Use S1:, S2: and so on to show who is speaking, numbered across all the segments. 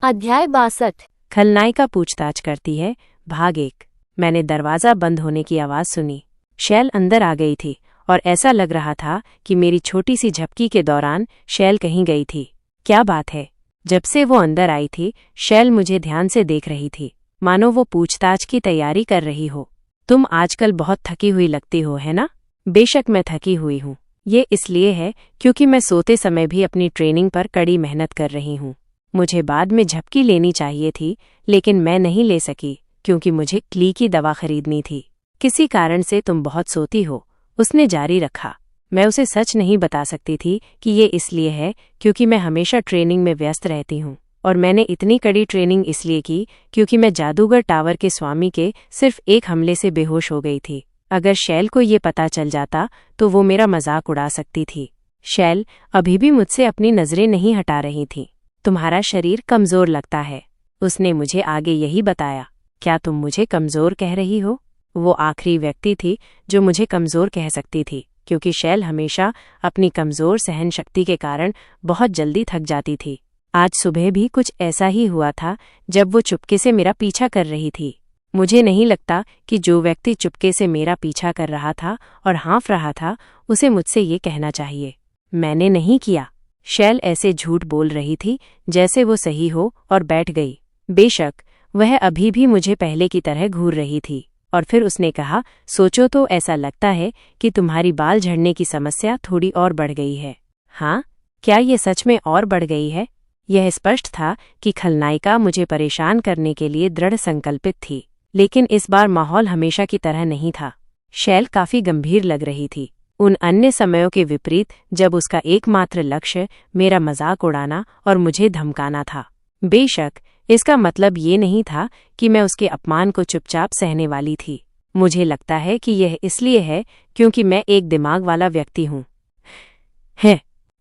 S1: अध्याय 62।
S2: खलनायिका पूछताछ करती है। भाग 1। मैंने दरवाजा बंद होने की आवाज सुनी। शैल अंदर आ गई थी और ऐसा लग रहा था कि मेरी छोटी सी झपकी के दौरान शैल कहीं गई थी। क्या बात है? जब से वो अंदर आई थी शैल मुझे ध्यान से देख रही थी, मानो वो पूछताछ की तैयारी कर रही हो। तुम आजकल बहुत थकी हुई लगती हो, है ना? बेशक मैं थकी हुई हूँ। ये इसलिए है क्योंकि मैं सोते समय भी अपनी ट्रेनिंग पर कड़ी मेहनत कर रही हूँ। मुझे बाद में झपकी लेनी चाहिए थी, लेकिन मैं नहीं ले सकी क्योंकि मुझे क्ली की दवा खरीदनी थी। किसी कारण से तुम बहुत सोती हो, उसने जारी रखा। मैं उसे सच नहीं बता सकती थी कि ये इसलिए है क्योंकि मैं हमेशा ट्रेनिंग में व्यस्त रहती हूँ, और मैंने इतनी कड़ी ट्रेनिंग इसलिए की क्योंकि मैं जादूगर टावर के स्वामी के सिर्फ एक हमले से बेहोश हो गई थी। अगर शैल को ये पता चल जाता तो वो मेरा मजाक उड़ा सकती थी। शैल अभी भी मुझसे अपनी नजरें नहीं हटा रही थी। तुम्हारा शरीर कमजोर लगता है, उसने मुझे आगे यही बताया। क्या तुम मुझे कमजोर कह रही हो? वो आखिरी व्यक्ति थी जो मुझे कमजोर कह सकती थी, क्योंकि शैल हमेशा अपनी कमजोर सहन शक्ति के कारण बहुत जल्दी थक जाती थी। आज सुबह भी कुछ ऐसा ही हुआ था जब वो चुपके से मेरा पीछा कर रही थी। मुझे नहीं लगता कि जो व्यक्ति चुपके से मेरा पीछा कर रहा था और हाँफ रहा था उसे मुझसे ये कहना चाहिए, मैंने नहीं किया। शैल ऐसे झूठ बोल रही थी जैसे वो सही हो, और बैठ गई। बेशक वह अभी भी मुझे पहले की तरह घूर रही थी। और फिर उसने कहा, सोचो तो ऐसा लगता है कि तुम्हारी बाल झड़ने की समस्या थोड़ी और बढ़ गई है। हाँ, क्या ये सच में और बढ़ गई है? यह स्पष्ट था कि खलनायिका मुझे परेशान करने के लिए दृढ़ संकल्पित थी, लेकिन इस बार माहौल हमेशा की तरह नहीं था। शैल काफी गंभीर लग रही थी, उन अन्य समयों के विपरीत जब उसका एकमात्र लक्ष्य मेरा मजाक उड़ाना और मुझे धमकाना था। बेशक इसका मतलब ये नहीं था कि मैं उसके अपमान को चुपचाप सहने वाली थी। मुझे लगता है कि यह इसलिए है क्योंकि मैं एक दिमाग वाला व्यक्ति हूँ।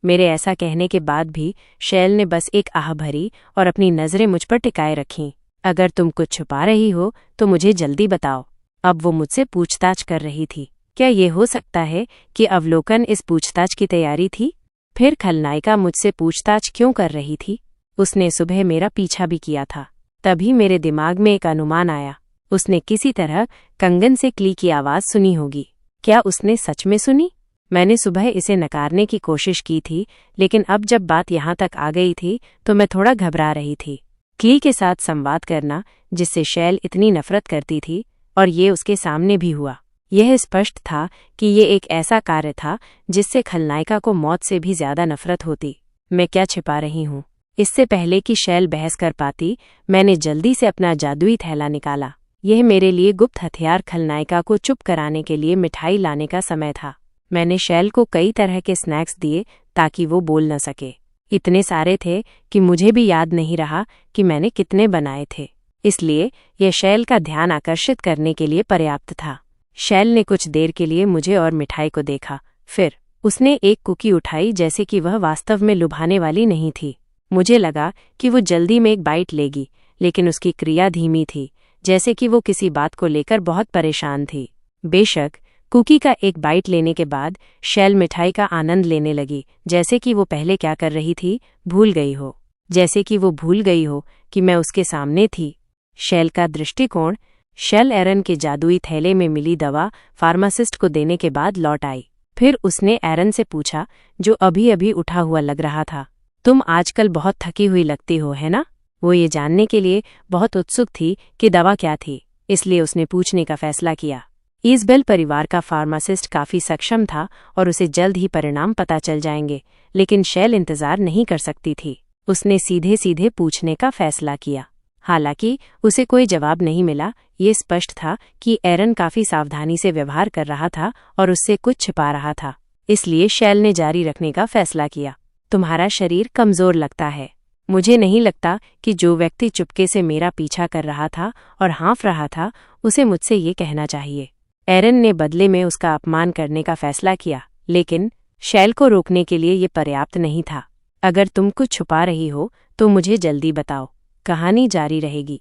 S2: मेरे ऐसा कहने के बाद भी शैल ने बस एक आह भरी और अपनी नजरें मुझ पर टिकाए रखीं। अगर तुम कुछ छुपा रही हो तो मुझे जल्दी बताओ। अब वो मुझसे पूछताछ कर रही थी। क्या ये हो सकता है कि अवलोकन इस पूछताछ की तैयारी थी? फिर खलनायिका मुझसे पूछताछ क्यों कर रही थी? उसने सुबह मेरा पीछा भी किया था। तभी मेरे दिमाग में एक अनुमान आया। उसने किसी तरह कंगन से क्ली की आवाज सुनी होगी। क्या उसने सच में सुनी? मैंने सुबह इसे नकारने की कोशिश की थी, लेकिन अब जब बात यहाँ तक आ गई थी तो मैं थोड़ा घबरा रही थी। क्ली के साथ संवाद करना, जिससे शैल इतनी नफरत करती थी, और ये उसके सामने भी हुआ। यह स्पष्ट था कि ये एक ऐसा कार्य था जिससे खलनायिका को मौत से भी ज्यादा नफरत होती। मैं क्या छिपा रही हूँ? इससे पहले कि शैल बहस कर पाती, मैंने जल्दी से अपना जादुई थैला निकाला। यह मेरे लिए गुप्त हथियार खलनायिका को चुप कराने के लिए मिठाई लाने का समय था। मैंने शैल को कई तरह के स्नैक्स दिए ताकि वो बोल न सके। इतने सारे थे कि मुझे भी याद नहीं रहा कि मैंने कितने बनाए थे, इसलिए यह शैल का ध्यान आकर्षित करने के लिए पर्याप्त था। शैल ने कुछ देर के लिए मुझे और मिठाई को देखा, फिर उसने एक कुकी उठाई जैसे कि वह वास्तव में लुभाने वाली नहीं थी। मुझे लगा कि वो जल्दी में एक बाइट लेगी, लेकिन उसकी क्रिया धीमी थी, जैसे कि वो किसी बात को लेकर बहुत परेशान थी। बेशक कुकी का एक बाइट लेने के बाद शैल मिठाई का आनंद लेने लगी, जैसे कि वो पहले क्या कर रही थी भूल गई हो। जैसे कि वो भूल गई हो कि मैं उसके सामने थी। शैल का दृष्टिकोण शैल एरन के जादुई थैले में मिली दवा फार्मासिस्ट को देने के बाद लौट आई। फिर उसने एरन से पूछा, जो अभी अभी उठा हुआ लग रहा था, तुम आजकल बहुत थकी हुई लगती हो, है ना? वो ये जानने के लिए बहुत उत्सुक थी कि दवा क्या थी, इसलिए उसने पूछने का फैसला किया। ईज़बेल परिवार का फार्मासिस्ट काफी सक्षम था और उसे जल्द ही परिणाम पता चल जाएंगे, लेकिन शैल इंतजार नहीं कर सकती थी। उसने सीधे सीधे पूछने का फैसला किया। हालांकि उसे कोई जवाब नहीं मिला, ये स्पष्ट था कि एरन काफी सावधानी से व्यवहार कर रहा था और उससे कुछ छिपा रहा था। इसलिए शैल ने जारी रखने का फैसला किया। तुम्हारा शरीर कमजोर लगता है। मुझे नहीं लगता कि जो व्यक्ति चुपके से मेरा पीछा कर रहा था और हाँफ रहा था उसे मुझसे ये कहना चाहिए। एरन ने बदले में उसका अपमान करने का फैसला किया, लेकिन शैल को रोकने के लिए ये पर्याप्त नहीं था। अगर तुम कुछ छुपा रही हो तो मुझे जल्दी बताओ। कहानी जारी रहेगी।